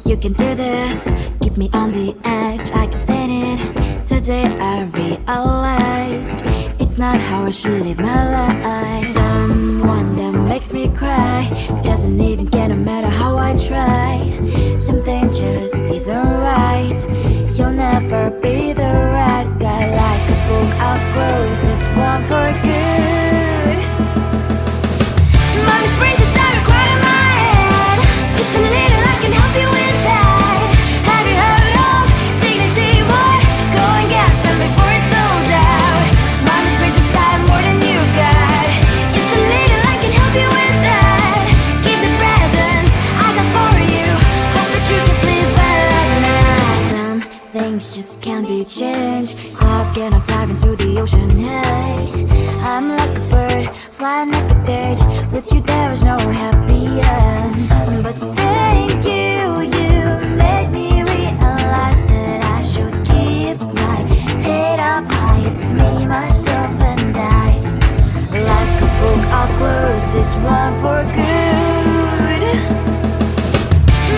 You can do this, keep me on the edge, I can stand it. Today I realized it's not how I should live my life. Someone that makes me cry doesn't even get no matter how I try. Something just isn't right. You'll never be the right guy. Like a book, I'll close this one for good. Mommy's brains inside are quite in my head. Just a little, I can help you with that. Have you heard of dignity, boy? Go and get some before it's sold out. Mommy's brains inside more than you got. Just a little, I can help you with that. Keep the presents I got for you. Hope that you can sleep well at night. Some things just can't be changed. Cloud get on dive into the ocean, hey. I'm like a bird, flying like a cage. With you there is no happy end. But thank you, you made me realize that I should keep my head up high. It's me, myself and I. Like a book, I'll close this one for good.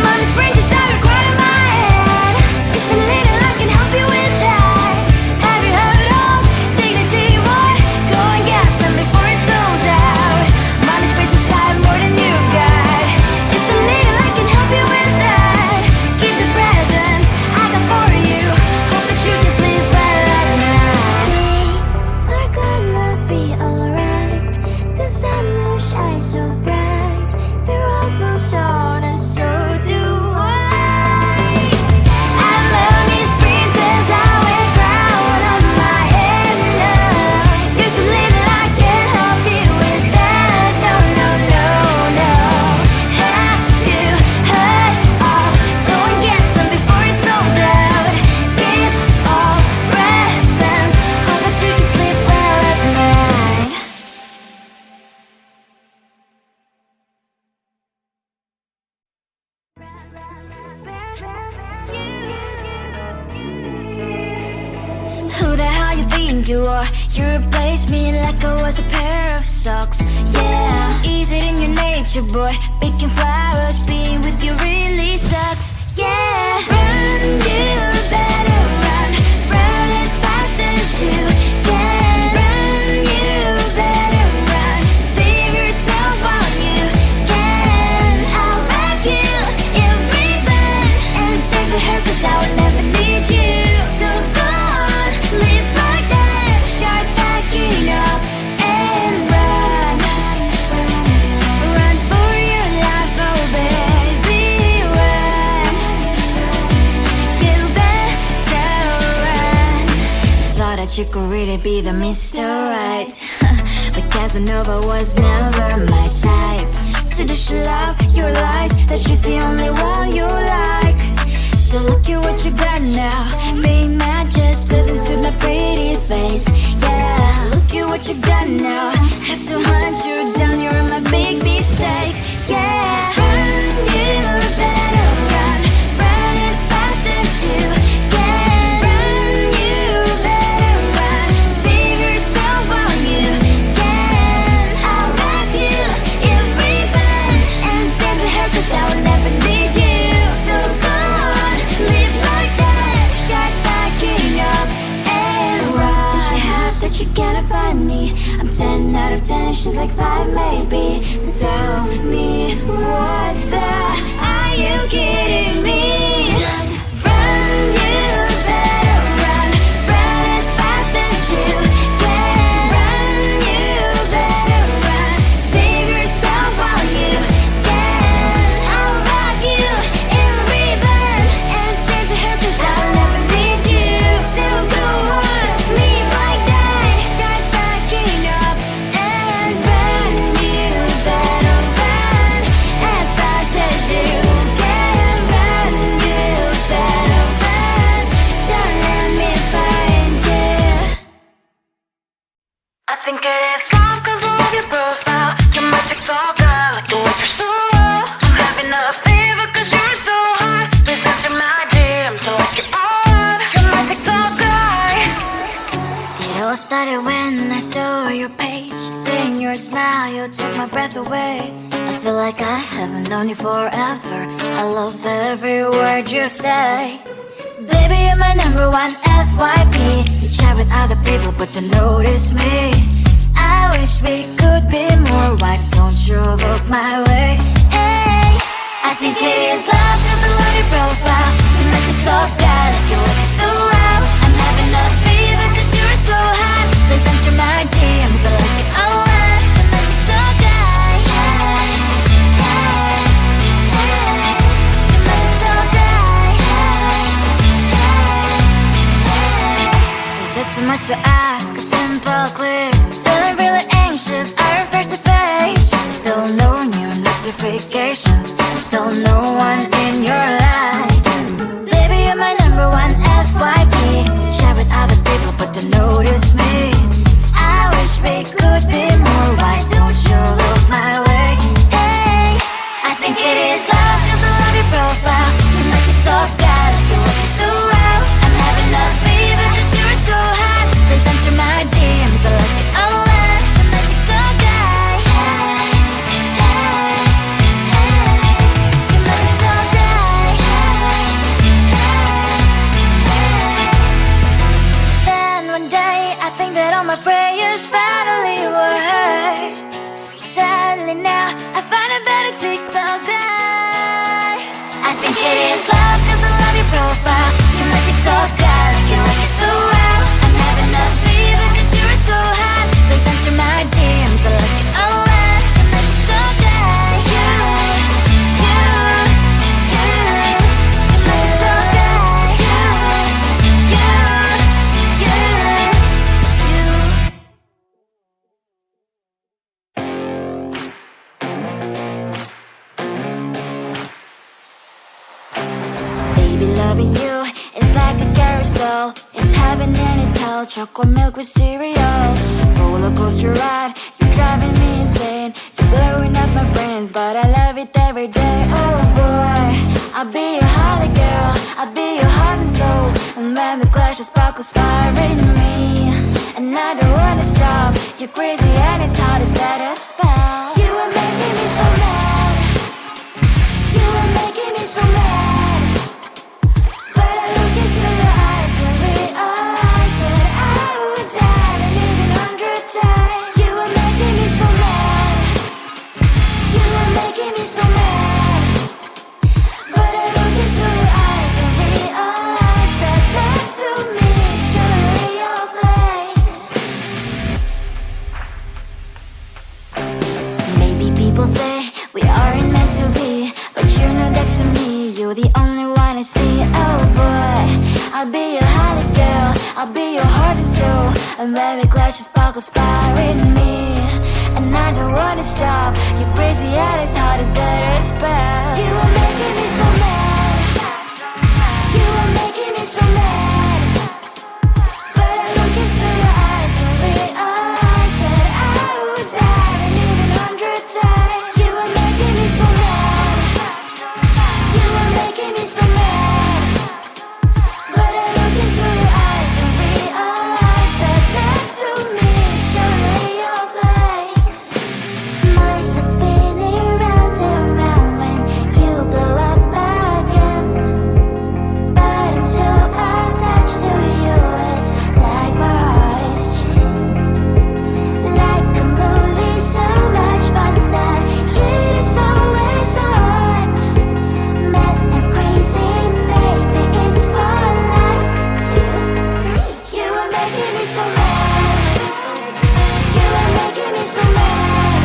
Mommy's brains inside are quite in my head. Just a little, I can help you with that. Have you heard of dignity, boy? Go and get some before it's sold out. Mommy's brains inside more than you got. Just a little, I can help you with that. Keep the presents I got for you. Hope that you can sleep well at night. We're gonna be alright. The sun will shine so bright. The road moves on and so do I. And Melanie Sprinters, I wear crown on my head now. Just a little, I can help you with that. No, no, no, no. Have you heard of? Go and get some before it's sold out. Keep all presents. Hope that you can sleep well at night. Who the hell you think you are? You replaced me like I was a pair of socks. Yeah, is it in your nature, boy? Picking flowers, being with you really sucks. Yeah, run, you better run. Run as fast as you can. Run, you better run. Save yourself while you can. I'll wrap you in ribbon and send to her 'cause I will never need you. So go on, live like that. Start packing up and run. Run for your life, oh baby, run. You better run. Thought that you could really be the Mr. Right. But Casanova was never my type. So does she love your lies? That she's the only one you like. So look at what you've done now. Being mad just doesn't suit my pretty face. Yeah, look at what you've done now. Have to hunt you down, you're my big mistake. Yeah, run, you better run. Run as fast as you can. Run, you better run. Save yourself while you can. I'll wrap you in ribbon and send to her 'cause I will never need you. So go on, live like that. Start packing up and run. Does she have that you cannot find me? I'm 10 out of 10, she's like 5 maybe. So tell me, what the are you kidding me? Run, you better run. Run as fast as you can. Run, you better run. Save yourself while you can. I'll wrap you in ribbon and send to her 'cause I'll never need you. So go on, live like that. Start packing up and run. You better run as fast as you can. Run, you better run. Don't let me find you. I think it is all 'cause of your profile. You're my TikToker, like the way you're so low. I'm having a fever 'cause you're so hot. Please answer my DMs, so like you're on. You're my TikToker. It all started when I saw your page. Just seeing your smile, you took my breath away. I feel like I haven't known you forever. I love every word you say. Baby, you're my number one FYP. You chat with other people, but you notice me. I wish we could be more. Why don't you look my way? Hey, I think it is love, cause I love your profile. You make it talk bad, like you're looking so well. I'm having a fever cause you're so hot. Please answer my DMs, I like it a lot. You make it talk bad, hey, hey, hey. You make it talk bad, hey, hey, hey. Is it too much to ask? A simple click. Feeling really anxious, I refresh the page. Still no new notifications, still no one in your life. Baby, you're my number one FYP. You chat with other people, but don't notice me. I wish we could be more. Why don't you look my way? Hey, I think it is love, cause I love your profile. You make it talk bad, like you're looking so well. I'm having a fever cause you're so hot. Please answer my DMs, I like it a lot. You make it talk bad, hey, hey, hey. You make it talk bad, hey, hey, hey. Then one day I think that all my prayers finally were heard. Sadly now I find a better TikTok guy. I think it is love cause I love your profile. You make it talk bad, like you like it so well. I'm having a fever cause you're so hot. Please answer my DMs, I like it a lot. You make it talk bad, you, you, you. You make it talk bad, you, you, you, you. Baby, loving you is like a carousel. It's heaven and it's hell. Chocolate milk with cereal. Roller coaster ride, you're driving me insane. You're blowing up my brains, but I love it every day. Oh boy, I'll be your holly girl. I'll be your heart and soul. And when the clash of sparkles fire in me, and I don't wanna stop. You're crazy and it's hard as that a spell. You are making me so mad. You are making me so mad. But I look into your eyes and realize that I would die and even 100 times. You are making me so mad. You are making me so mad. But I look into your eyes and realize that next to me is surely your place. Maybe people say we aren't meant to be, but you know that to me you're the only one I see. Oh boy, I'll be your holly girl. I'll be your heart and soul. And when we clash, your sparkles fire in me, and I don't wanna stop. You're crazy and as hard as that a spell. You are making me so mad. You are making me so mad. But I look into your eyes and realize that I would die and even 100 times. You are making me so mad. You are making me so mad. But I look into your eyes and realize that next to me is surely your place. My heart's spinning round and round when you blow up again. But I'm so attached to you, it's like my heart is chained. Like a movie, so much fun that it is always on. Mad and crazy, maybe it's for life. 2, 3. You are making me so mad. You are making me so mad.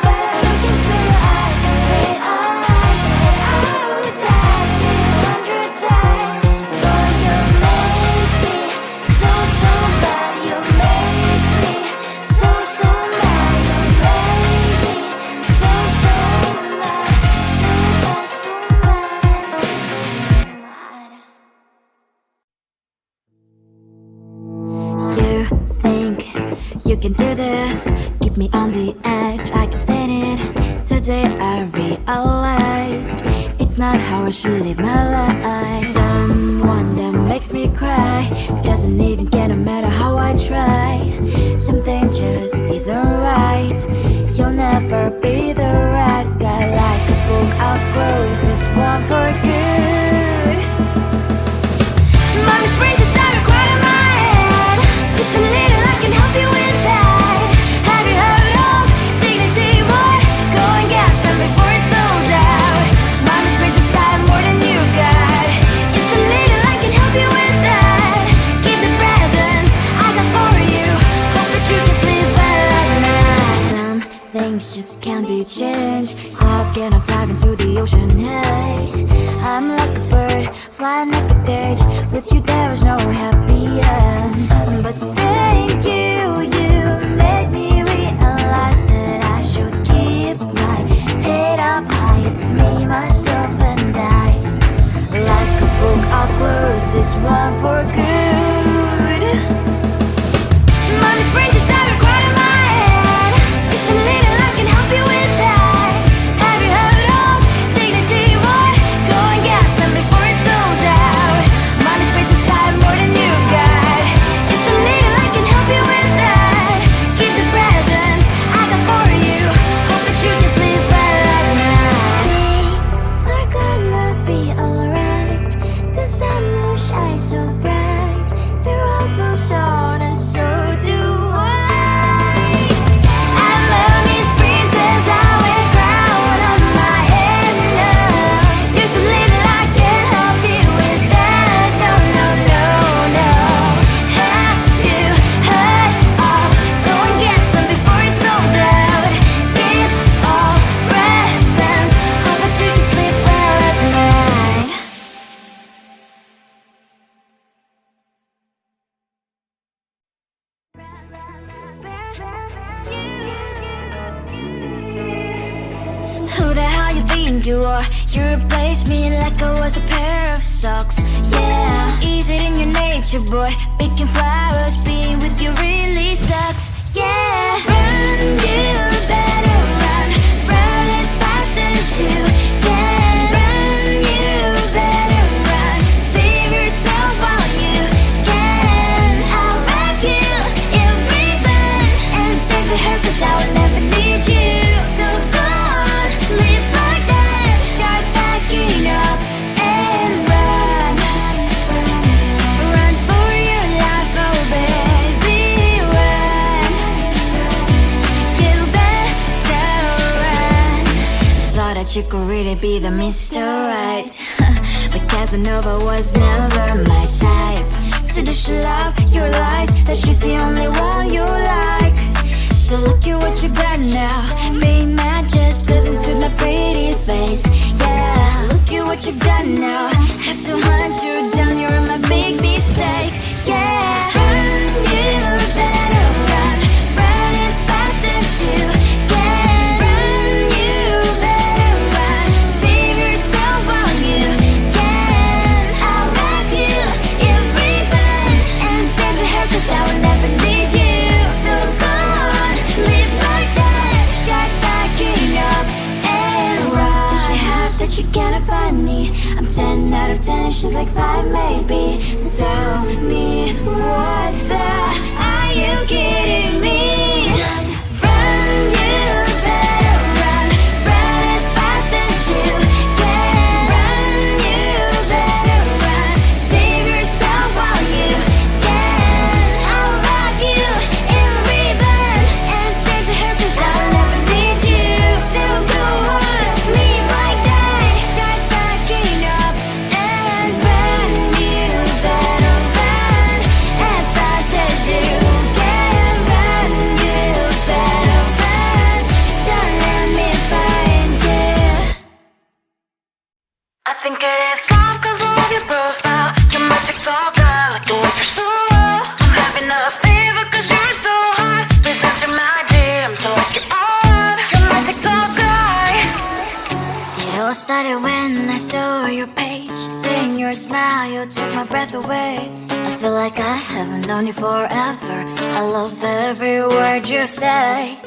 But I look into your eyes and realize that I would die and even 100 times. Boy, you make me so, so bad. You make me so, so mad. You make me so, so mad. So bad, so mad, so mad. You think you can do this, keep me on the edge, I can stand it. Today I realized it's not how I should live my life. Someone that makes me cry doesn't even get no matter how I try. something just isn't right. You'll never be the right guy. Like a book, I'll close this one for good. Mommy's brains inside are quite in my head. Just a little, I can help you with that. Have you heard of dignity, boy? Go and get some before it's sold out. Mommy's brains inside more than you got. Just a little, I can help you with that. Give the presents I got for you. Hope that you can sleep well at night. Some things just can't be changed. I'll get on dive into the ocean, hey. I'm like a bird, flying like a cage. With you there was no happy end. But thank you, you made me realize that I should keep my head up high. It's me, myself and I. Like a book, I'll close this one for good. Mommy's brains inside are quite in my head. Just a little, I can help you with that. Have you heard of dignity, boy? Go and get some before it's sold out. Mommy's brains inside more than you got. Just a little, I can help you with that. Keep the presents I got for you. Hope that you can sleep well at night. We're gonna be alright. The sun will shine so bright. The road moves on and so do I. And mommy's princess, I wear crown on my head now. Just a little, I can help you with that. No, no, no, no. Have you heard of? Go and get some before it's sold out. Give all presents. Hope that you can sleep well at night. Who the hell you think you are? You replaced me like I was a pair of socks. Yeah, easy in your nature, boy. Picking flowers, being with you really sucks. Yeah, run, you better run. Run as fast as you can. Run, you better run. Save yourself while you can. I'll wrap you in ribbon and send to her 'cause I will never need you. So go on, live like that. Start packing up and run. Run for your life, oh baby, run. You better run. Thought that you could really be the Mr. Right. But Casanova was never my type. So does she love your lies? That she's the only one you like. So look at what you've done now. Being mad just doesn't suit my pretty face. Yeah, look at what you've done now. Have to hunt you down, you're my big mistake. Yeah, run, you better run. Run as fast as you can. Run, you better run. Save yourself while you can. I'll wrap you in ribbon and send to her 'cause I will never need you. So go on, live like that. Start packing up and run. Does she have that she cannot find me? I'm 10 out of 10, she's like 5 maybe. So tell me, what the are you kidding me? Run, you better run. Run as fast as you can. Run, you better run. Save yourself while you can. I'll wrap you in ribbon and send to her 'cause I'll never need you. So go on, live like that. Start packing up and run. You better run as fast as you can. Run, you better run. Don't let me find you. I think it is all 'cause of your profile. You're my TikToker, like the way you're so low. I'm having a fever 'cause you're so hot. Please answer my DMs so I can on. You're my TikToker. It all started when I saw your page. Seeing your smile, you took my breath away. I feel like I haven't known you forever. I love every word you say.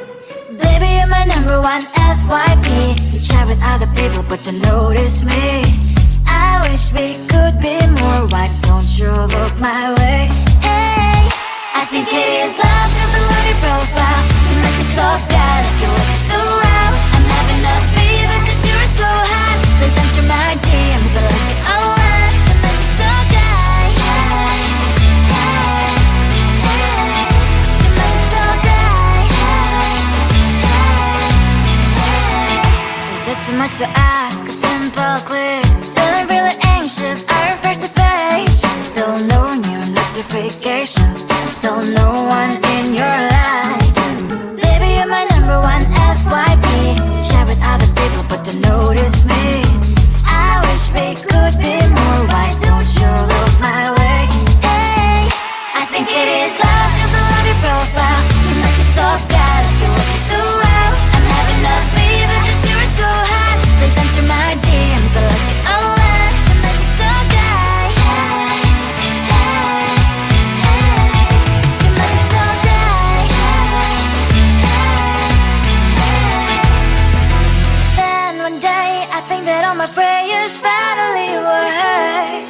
Baby, you're my number one FYP. You chat with other people, but you notice me. I wish we could be more. Why don't you look my way? Hey, I think it is love 'cause I love you much to ask, a simple click. Feeling really anxious, I refresh the page. Still no new notifications, still no one in your life. Baby, you're my number one FYP. Share with other people, but don't notice me. I wish we could be more. Why don't you look my way? Hey, I think it is love, 'cause I love your profile. You like to talk, guy, like you're working so well. I'm having a fever 'cause you're so hot. Please answer my DMs, I like it a lot. You like to talk, guy. Hey, hey, hey. You like to talk, guy. Hey, hey, hey. Then one day I think that all my prayers finally were heard.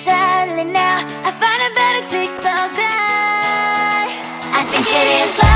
Sadly now I find a better TikTok guy. I think it is love.